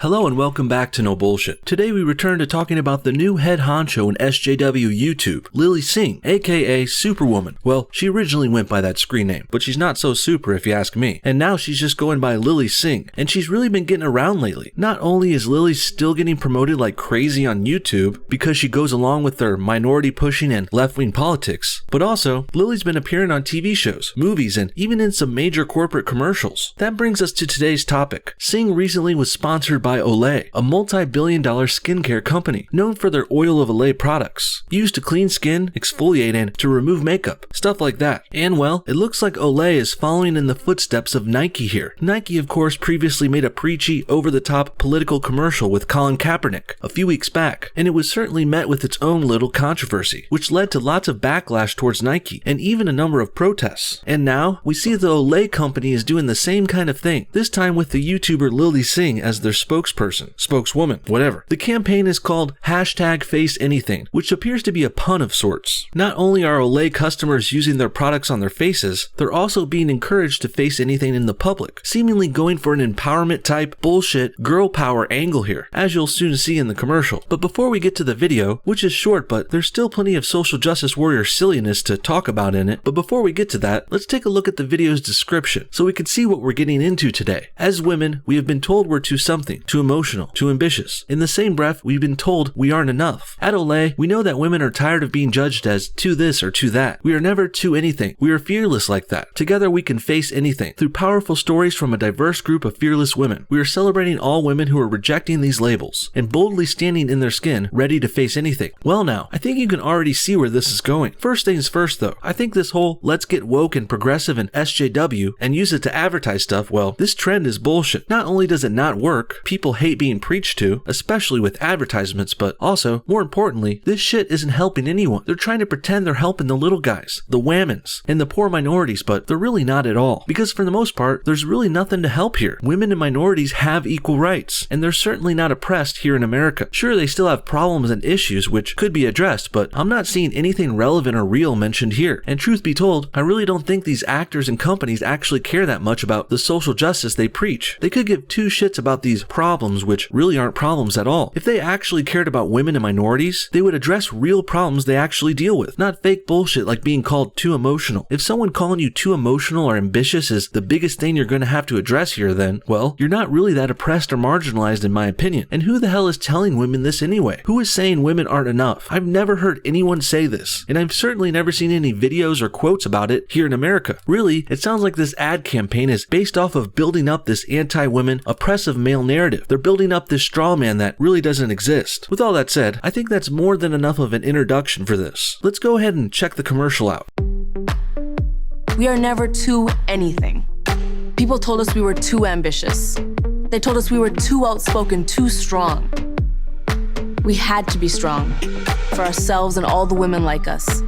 Hello and welcome back to No Bullshit. Today we return to talking about the new head honcho in SJW YouTube, Lilly Singh, aka Superwoman. Well, she originally went by that screen name, but she's not so super if you ask me. And now she's just going by Lilly Singh, and she's really been getting around lately. Not only is Lilly still getting promoted like crazy on YouTube because she goes along with their minority pushing and left-wing politics, but also Lilly's been appearing on TV shows, movies, and even in some major corporate commercials. That brings us to today's topic. Singh recently was sponsored by Olay, a multi-billion-dollar skincare company known for their oil of Olay products, used to clean skin, exfoliate, and to remove makeup, stuff like that. And well, it looks like Olay is following in the footsteps of Nike here. Nike, of course, previously made a preachy, over-the-top political commercial with Colin Kaepernick a few weeks back, and it was certainly met with its own little controversy, which led to lots of backlash towards Nike, and even a number of protests. And now, we see the Olay company is doing the same kind of thing, this time with the YouTuber Lilly Singh as their spokeswoman, whatever. The campaign is called #FaceAnything, which appears to be a pun of sorts. Not only are Olay customers using their products on their faces, they're also being encouraged to face anything in the public, seemingly going for an empowerment type, bullshit, girl power angle here, as you'll soon see in the commercial. But before we get to the video, which is short but there's still plenty of social justice warrior silliness to talk about in it, but before we get to that, let's take a look at the video's description so we can see what we're getting into today. As women, we have been told we're too something, too emotional, too ambitious. In the same breath, we've been told we aren't enough. At Olay, we know that women are tired of being judged as too this or too that. We are never too anything. We are fearless like that. Together we can face anything. Through powerful stories from a diverse group of fearless women, we are celebrating all women who are rejecting these labels and boldly standing in their skin, ready to face anything. Well now, I think you can already see where this is going. First things first though, I think this whole let's get woke and progressive and SJW and use it to advertise stuff, well, this trend is bullshit. Not only does it not work, people hate being preached to, especially with advertisements, but also, more importantly, this shit isn't helping anyone. They're trying to pretend they're helping the little guys, the whammons, and the poor minorities, but they're really not at all. Because for the most part, there's really nothing to help here. Women and minorities have equal rights, and they're certainly not oppressed here in America. Sure, they still have problems and issues which could be addressed, but I'm not seeing anything relevant or real mentioned here. And truth be told, I really don't think these actors and companies actually care that much about the social justice they preach. They could give two shits about these problems, which really aren't problems at all. If they actually cared about women and minorities, they would address real problems they actually deal with, not fake bullshit like being called too emotional. If someone calling you too emotional or ambitious is the biggest thing you're going to have to address here, then, well, you're not really that oppressed or marginalized in my opinion. And who the hell is telling women this anyway? Who is saying women aren't enough? I've never heard anyone say this, and I've certainly never seen any videos or quotes about it here in America. Really, it sounds like this ad campaign is based off of building up this anti-women, oppressive male narrative. They're building up this straw man that really doesn't exist. With all that said, I think that's more than enough of an introduction for this. Let's go ahead and check the commercial out. We are never too anything. People told us we were too ambitious. They told us we were too outspoken, too strong. We had to be strong for ourselves and all the women like us.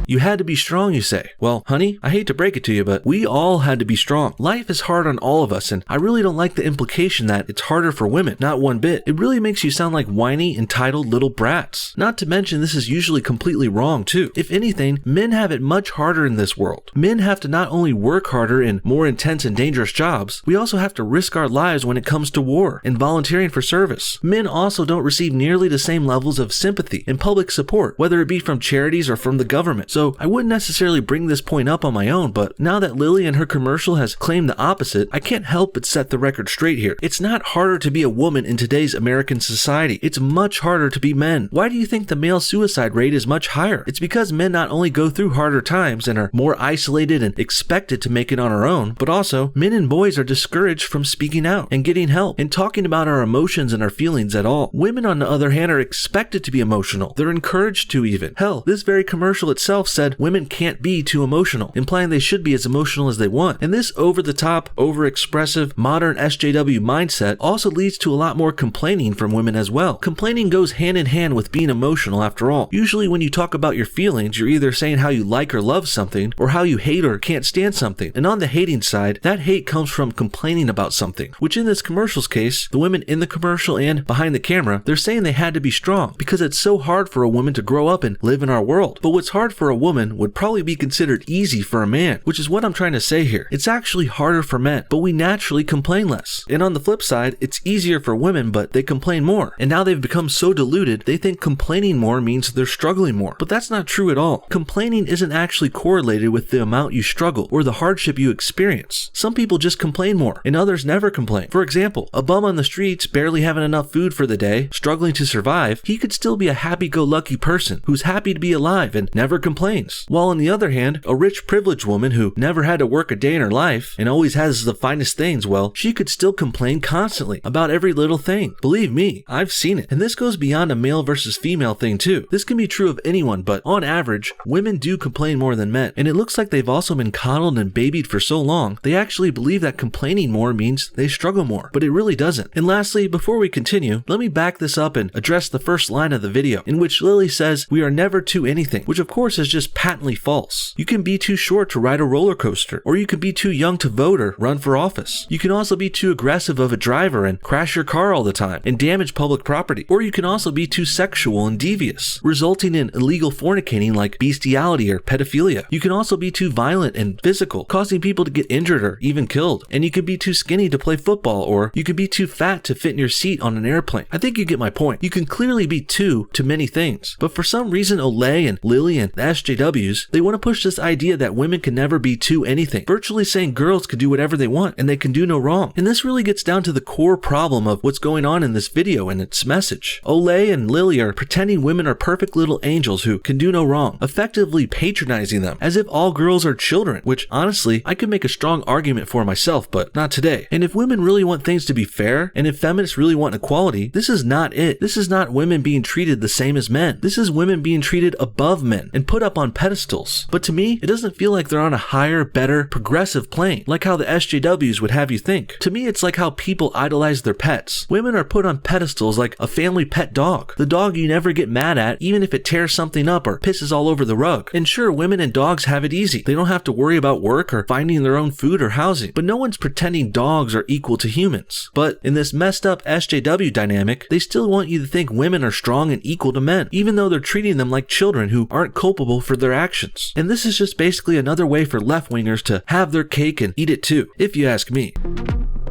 You had to be strong, you say. Well, honey, I hate to break it to you, but we all had to be strong. Life is hard on all of us, and I really don't like the implication that it's harder for women. Not one bit. It really makes you sound like whiny, entitled little brats. Not to mention this is usually completely wrong, too. If anything, men have it much harder in this world. Men have to not only work harder in more intense and dangerous jobs, we also have to risk our lives when it comes to war and volunteering for service. Men also don't receive nearly the same levels of sympathy and public support, whether it be from charities or from the government. So I wouldn't necessarily bring this point up on my own, but now that Lilly and her commercial has claimed the opposite, I can't help but set the record straight here. It's not harder to be a woman in today's American society. It's much harder to be men. Why do you think the male suicide rate is much higher? It's because men not only go through harder times and are more isolated and expected to make it on our own, but also men and boys are discouraged from speaking out and getting help and talking about our emotions and our feelings at all. Women, on the other hand, are expected to be emotional. They're encouraged to even. Hell, this very commercial itself said women can't be too emotional, implying they should be as emotional as they want. And this over-the-top, over-expressive, modern SJW mindset also leads to a lot more complaining from women as well. Complaining goes hand in hand with being emotional after all. Usually when you talk about your feelings, you're either saying how you like or love something, or how you hate or can't stand something. And on the hating side, that hate comes from complaining about something, which in this commercial's case, the women in the commercial and behind the camera, they're saying they had to be strong because it's so hard for a woman to grow up and live in our world. But what's hard for a woman would probably be considered easy for a man, which is what I'm trying to say here. It's actually harder for men, but we naturally complain less. And on the flip side, it's easier for women, but they complain more. And now they've become so deluded, they think complaining more means they're struggling more. But that's not true at all. Complaining isn't actually correlated with the amount you struggle or the hardship you experience. Some people just complain more, and others never complain. For example, a bum on the streets barely having enough food for the day, struggling to survive, he could still be a happy-go-lucky person who's happy to be alive and never complains. While on the other hand, a rich privileged woman who never had to work a day in her life and always has the finest things, well, she could still complain constantly about every little thing. Believe me, I've seen it. And this goes beyond a male versus female thing too. This can be true of anyone, but on average, women do complain more than men. And it looks like they've also been coddled and babied for so long, they actually believe that complaining more means they struggle more. But it really doesn't. And lastly, before we continue, let me back this up and address the first line of the video, in which Lilly says, "We are never too anything," which of course is just patently false. You can be too short to ride a roller coaster, or you can be too young to vote or run for office. You can also be too aggressive of a driver and crash your car all the time and damage public property. Or you can also be too sexual and devious, resulting in illegal fornicating like bestiality or pedophilia. You can also be too violent and physical, causing people to get injured or even killed. And you can be too skinny to play football, or you can be too fat to fit in your seat on an airplane. I think you get my point. You can clearly be too to many things. But for some reason, Olay and Lilly and the SJWs, they want to push this idea that women can never be too anything, virtually saying girls can do whatever they want and they can do no wrong. And this really gets down to the core problem of what's going on in this video and its message. Olay and Lilly are pretending women are perfect little angels who can do no wrong, effectively patronizing them as if all girls are children, which honestly, I could make a strong argument for myself, but not today. And if women really want things to be fair, and if feminists really want equality, this is not it. This is not women being treated the same as men. This is women being treated above men and put up on pedestals. But to me, it doesn't feel like they're on a higher, better, progressive plane, like how the SJWs would have you think. To me, it's like how people idolize their pets. Women are put on pedestals like a family pet dog. The dog you never get mad at, even if it tears something up or pisses all over the rug. And sure, women and dogs have it easy. They don't have to worry about work or finding their own food or housing. But no one's pretending dogs are equal to humans. But in this messed up SJW dynamic, they still want you to think women are strong and equal to men, even though they're treating them like children who aren't culpable for their actions. And this is just basically another way for left-wingers to have their cake and eat it too, if you ask me.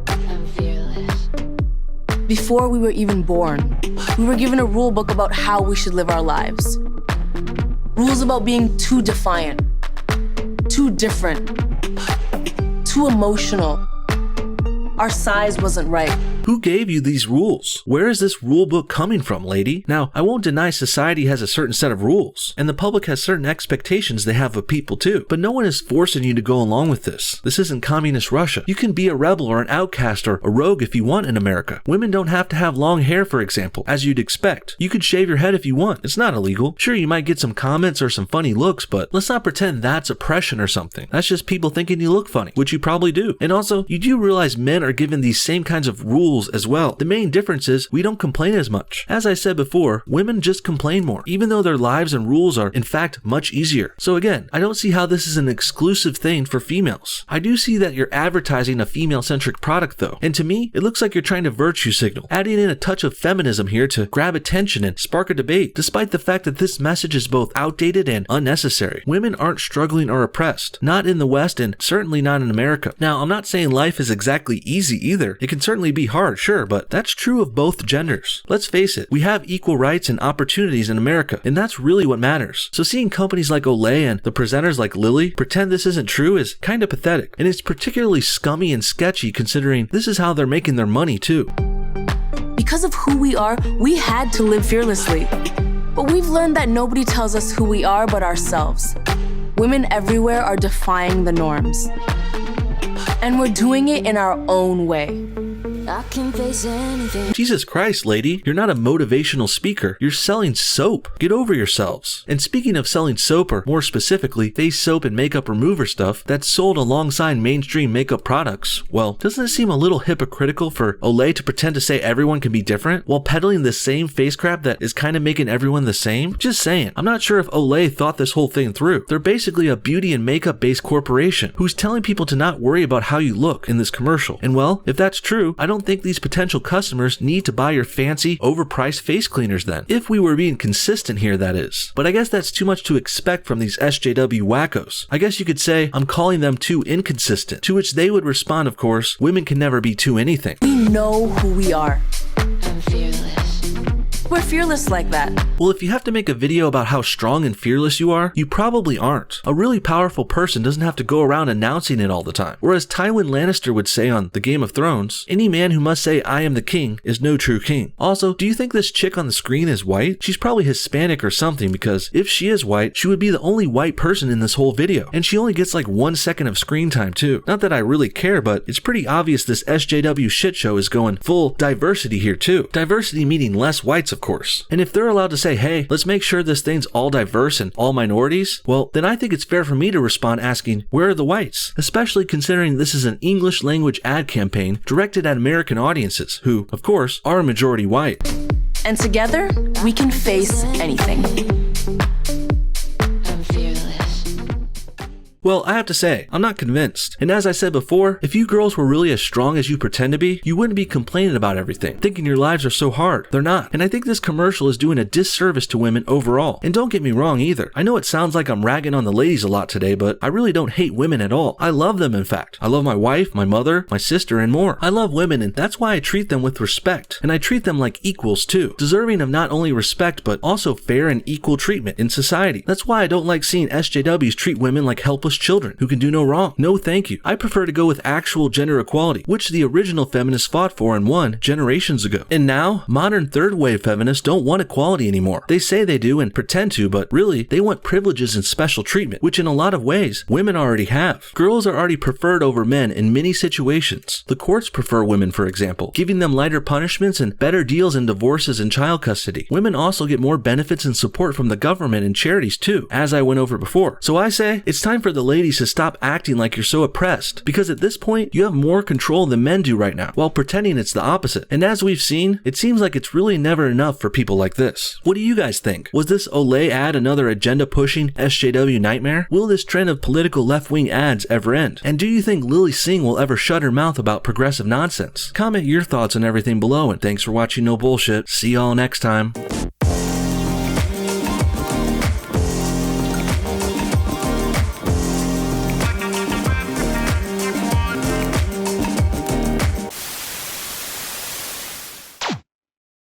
I'm fearless. Before we were even born, we were given a rule book about how we should live our lives. Rules about being too defiant, too different, too emotional. Our size wasn't right. Who gave you these rules? Where is this rule book coming from, lady? Now, I won't deny society has a certain set of rules, and the public has certain expectations they have of people too, but no one is forcing you to go along with this. This isn't communist Russia. You can be a rebel or an outcast or a rogue if you want in America. Women don't have to have long hair, for example, as you'd expect. You could shave your head if you want. It's not illegal. Sure, you might get some comments or some funny looks, but let's not pretend that's oppression or something. That's just people thinking you look funny, which you probably do. And also, you do realize men are given these same kinds of rules as well. The main difference is we don't complain as much. As I said before, women just complain more, even though their lives and rules are in fact much easier. So again, I don't see how this is an exclusive thing for females. I do see that you're advertising a female-centric product though, and to me, it looks like you're trying to virtue signal, adding in a touch of feminism here to grab attention and spark a debate, despite the fact that this message is both outdated and unnecessary. Women aren't struggling or oppressed, not in the West and certainly not in America. Now, I'm not saying life is exactly easy either. It can certainly be hard, sure, but that's true of both genders. Let's face it, we have equal rights and opportunities in America, and that's really what matters. So seeing companies like Olay and the presenters like Lilly pretend this isn't true is kind of pathetic, and it's particularly scummy and sketchy considering this is how they're making their money too. Because of who we are, we had to live fearlessly. But we've learned that nobody tells us who we are but ourselves. Women everywhere are defying the norms. And we're doing it in our own way. I can face anything. Jesus Christ, lady, you're not a motivational speaker. You're selling soap. Get over yourselves. And speaking of selling soap, or more specifically, face soap and makeup remover stuff that's sold alongside mainstream makeup products, well, doesn't it seem a little hypocritical for Olay to pretend to say everyone can be different while peddling the same face crap that is kind of making everyone the same? Just saying. I'm not sure if Olay thought this whole thing through. They're basically a beauty and makeup based corporation who's telling people to not worry about how you look in this commercial. And well, if that's true, I don't don't think these potential customers need to buy your fancy, overpriced face cleaners then. If we were being consistent here, that is. But I guess that's too much to expect from these SJW wackos. I guess you could say I'm calling them too inconsistent, to which they would respond, of course, women can never be too anything. We know who we are. I'm fearless. We're fearless like that. Well, if you have to make a video about how strong and fearless you are, you probably aren't. A really powerful person doesn't have to go around announcing it all the time. Or as Tywin Lannister would say on The Game of Thrones, any man who must say I am the king is no true king. Also, do you think this chick on the screen is white? She's probably Hispanic or something, because if she is white, she would be the only white person in this whole video. And she only gets like 1 second of screen time too. Not that I really care, but it's pretty obvious this SJW shit show is going full diversity here too. Diversity meaning less whites, of course. And if they're allowed to say, hey, let's make sure this thing's all diverse and all minorities, well, then I think it's fair for me to respond asking, where are the whites? Especially considering this is an English language ad campaign directed at American audiences, who, of course, are majority white. And together, we can face anything. I'm fearless. Well, I have to say, I'm not convinced. And as I said before, if you girls were really as strong as you pretend to be, you wouldn't be complaining about everything, thinking your lives are so hard. They're not. And I think this commercial is doing a disservice to women overall. And don't get me wrong either. I know it sounds like I'm ragging on the ladies a lot today, but I really don't hate women at all. I love them, in fact. I love my wife, my mother, my sister, and more. I love women, and that's why I treat them with respect. And I treat them like equals too, deserving of not only respect, but also fair and equal treatment in society. That's why I don't like seeing SJWs treat women like helpless children who can do no wrong. No thank you. I prefer to go with actual gender equality, which the original feminists fought for and won generations ago. And now, modern third wave feminists don't want equality anymore. They say they do and pretend to, but really, they want privileges and special treatment, which in a lot of ways, women already have. Girls are already preferred over men in many situations. The courts prefer women, for example, giving them lighter punishments and better deals in divorces and child custody. Women also get more benefits and support from the government and charities too, as I went over before. So I say, it's time for the ladies to stop acting like you're so oppressed, because at this point, you have more control than men do right now, while pretending it's the opposite. And as we've seen, it seems like it's really never enough for people like this. What do you guys think? Was this Olay ad another agenda-pushing SJW nightmare? Will this trend of political left-wing ads ever end? And do you think Lilly Singh will ever shut her mouth about progressive nonsense? Comment your thoughts on everything below, and thanks for watching No Bullshit. See y'all next time.